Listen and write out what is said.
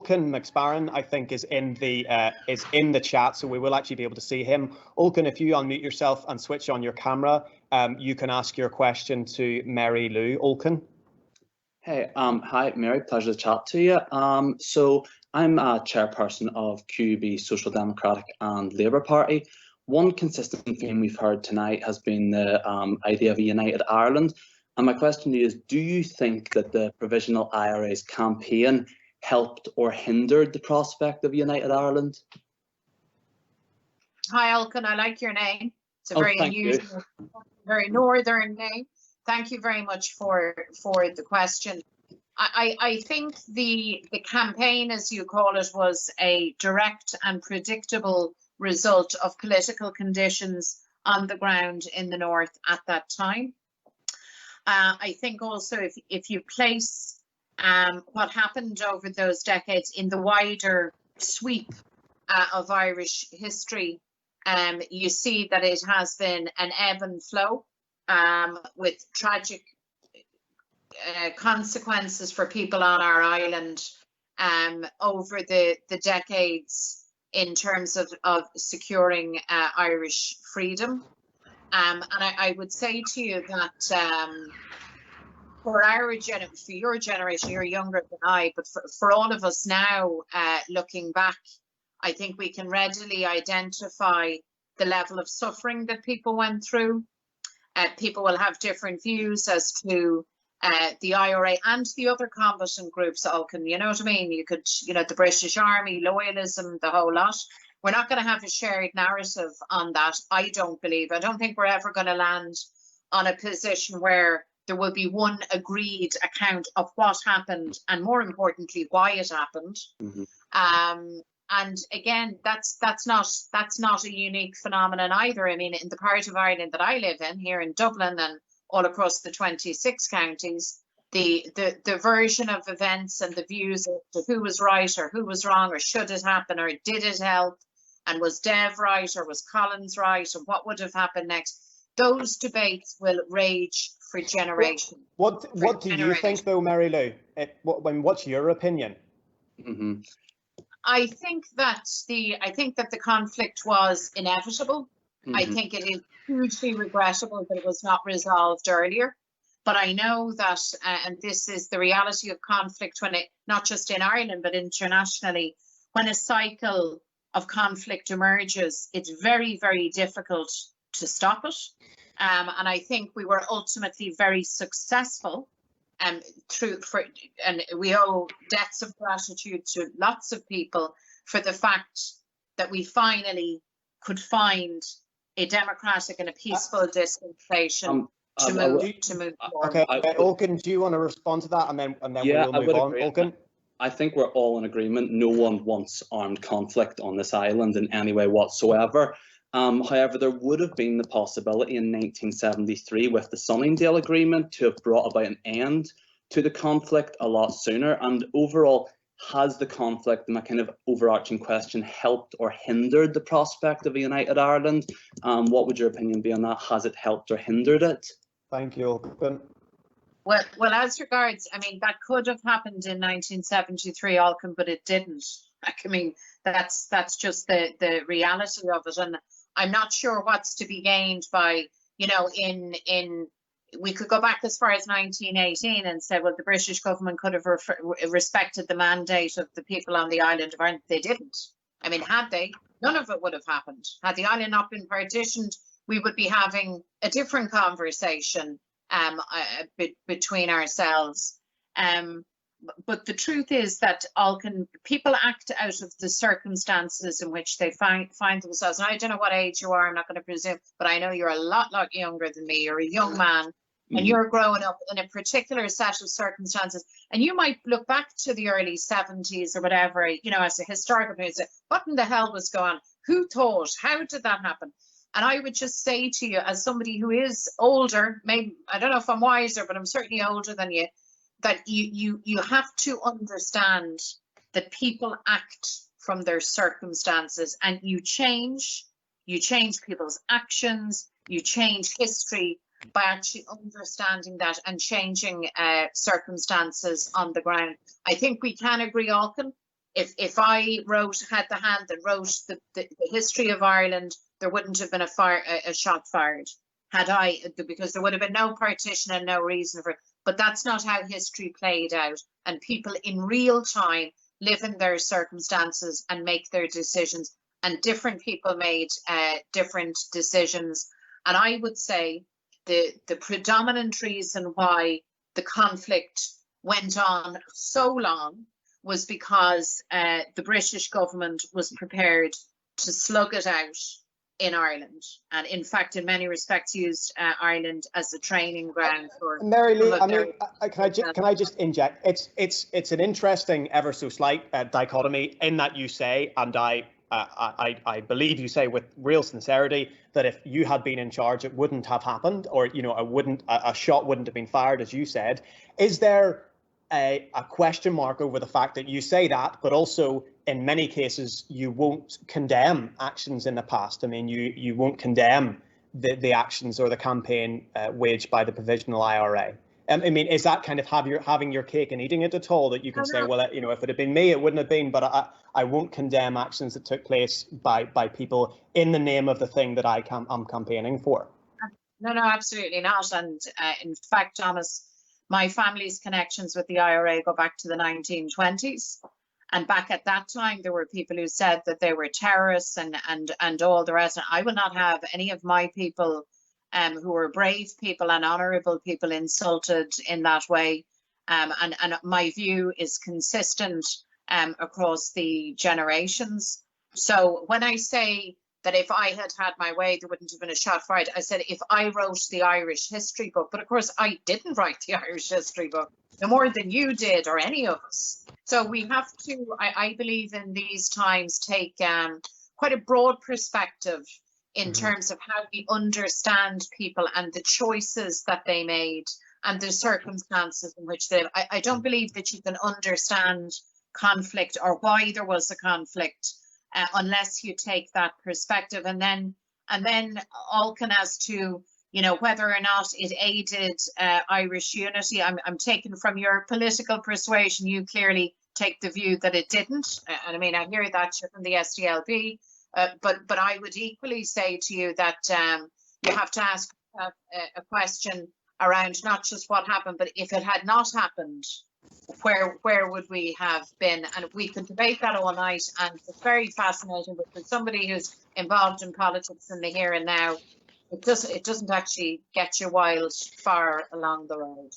Ulcan McSparran, I think, is in the chat, so we will actually be able to see him. Ulcan, if you unmute yourself and switch on your camera, you can ask your question to Mary Lou. Ulcan. Hey, hi, Mary. Pleasure to chat to you. So I'm a chairperson of QUB Social Democratic and Labour Party. One consistent theme we've heard tonight has been the idea of a united Ireland. And my question to you is, do you think that the Provisional IRA's campaign helped or hindered the prospect of a united Ireland? Hi, Ulcan. I like your name. It's a very unusual, very northern name. Thank you very much for the question. I think the campaign, as you call it, was a direct and predictable result of political conditions on the ground in the north at that time. I think also if you place what happened over those decades in the wider sweep of Irish history, you see that it has been an ebb and flow with tragic consequences for people on our island over the decades in terms of securing Irish freedom. And I would say to you that for your generation, you're younger than I, but for all of us now, looking back, I think we can readily identify the level of suffering that people went through. People will have different views as to the IRA and the other combatant groups, Ulcan, you know what I mean? You could, the British Army, loyalism, the whole lot. We're not going to have a shared narrative on that, I don't believe. I don't think we're ever going to land on a position where there will be one agreed account of what happened and, more importantly, why it happened. Mm-hmm. And again, that's not a unique phenomenon either. I mean, in the part of Ireland that I live in, here in Dublin and all across the 26 counties, the version of events and the views as to who was right or who was wrong, or should it happen, or did it help, and was Dev right or was Collins right, or what would have happened next, those debates will rage for generations. What do you think, though, Mary Lou? What's your opinion? Mm-hmm. I think that the conflict was inevitable. Mm-hmm. I think it is hugely regrettable that it was not resolved earlier. But I know that, and this is the reality of conflict, when it, not just in Ireland, but internationally, when a cycle of conflict emerges, it's very, very difficult to stop it. And I think we were ultimately very successful. And we owe debts of gratitude to lots of people for the fact that we finally could find a democratic and a peaceful dispensation to move forward. Okay, Ulcan, do you want to respond to that, and then we'll move on? Ulcan? I think we're all in agreement. No one wants armed conflict on this island in any way whatsoever. However, there would have been the possibility in 1973 with the Sunningdale Agreement to have brought about an end to the conflict a lot sooner. And overall, has the conflict, my kind of overarching question, helped or hindered the prospect of a united Ireland? What would your opinion be on that? Has it helped or hindered it? Thank you, Ulcan. Well, as regards, I mean, that could have happened in 1973, Ulcan, but it didn't. I mean, that's just the reality of it. And I'm not sure what's to be gained by, we could go back as far as 1918 and say, well, the British government could have respected the mandate of the people on the island of Ireland. They didn't. I mean, had they, none of it would have happened. Had the island not been partitioned, we would be having a different conversation between ourselves. But the truth is that people act out of the circumstances in which they find themselves. And I don't know what age you are, I'm not going to presume, but I know you're a lot younger than me. You're a young man, and you're growing up in a particular set of circumstances. And you might look back to the early 70s or whatever, as a historical period, say, what in the hell was going on? Who thought? How did that happen? And I would just say to you, as somebody who is older, maybe, I don't know if I'm wiser, but I'm certainly older than you, that you have to understand that people act from their circumstances, and you change people's actions, you change history by actually understanding that and changing circumstances on the ground. I think we can agree, Ulcan, if I had the hand that wrote the history of Ireland, there wouldn't have been a shot fired had I, because there would have been no partition and no reason for it. But that's not how history played out. And people in real time live in their circumstances and make their decisions. And different people made different decisions. And I would say the predominant reason why the conflict went on so long was because the British government was prepared to slug it out in Ireland, and in fact, in many respects, used Ireland as a training ground for. Mary Lee, I mean, can I just inject? It's an interesting, ever so slight dichotomy in that you say, and I believe you say with real sincerity, that if you had been in charge, it wouldn't have happened, or a shot wouldn't have been fired, as you said. Is there a question mark over the fact that you say that, but also in many cases you won't condemn actions in the past? I mean, you won't condemn the actions or the campaign waged by the provisional IRA. I mean, is that kind of having your cake and eating it at all, that you can say, well, if it had been me, it wouldn't have been, but I won't condemn actions that took place by people in the name of the thing that I'm campaigning for? No, absolutely not. And in fact, Thomas, my family's connections with the IRA go back to the 1920s. And back at that time, there were people who said that they were terrorists and all the rest. And I will not have any of my people who are brave people and honourable people insulted in that way. And my view is consistent across the generations. So when I say that if I had had my way, there wouldn't have been a shot fired, I said if I wrote the Irish history book, but of course I didn't write the Irish history book, no more than you did or any of us. So we have to, I believe in these times, take quite a broad perspective in terms of how we understand people and the choices that they made and the circumstances in which they live. I don't believe that you can understand conflict or why there was a conflict unless you take that perspective, and then Alcan as to whether or not it aided Irish unity. I'm taken from your political persuasion. You clearly take the view that it didn't, and I mean I hear that from the SDLP, but I would equally say to you that you have to ask a question around not just what happened, but if it had not happened, where would we have been? And we could debate that all night, and it's very fascinating. But for somebody who's involved in politics in the here and now, it doesn't actually get you wild far along the road.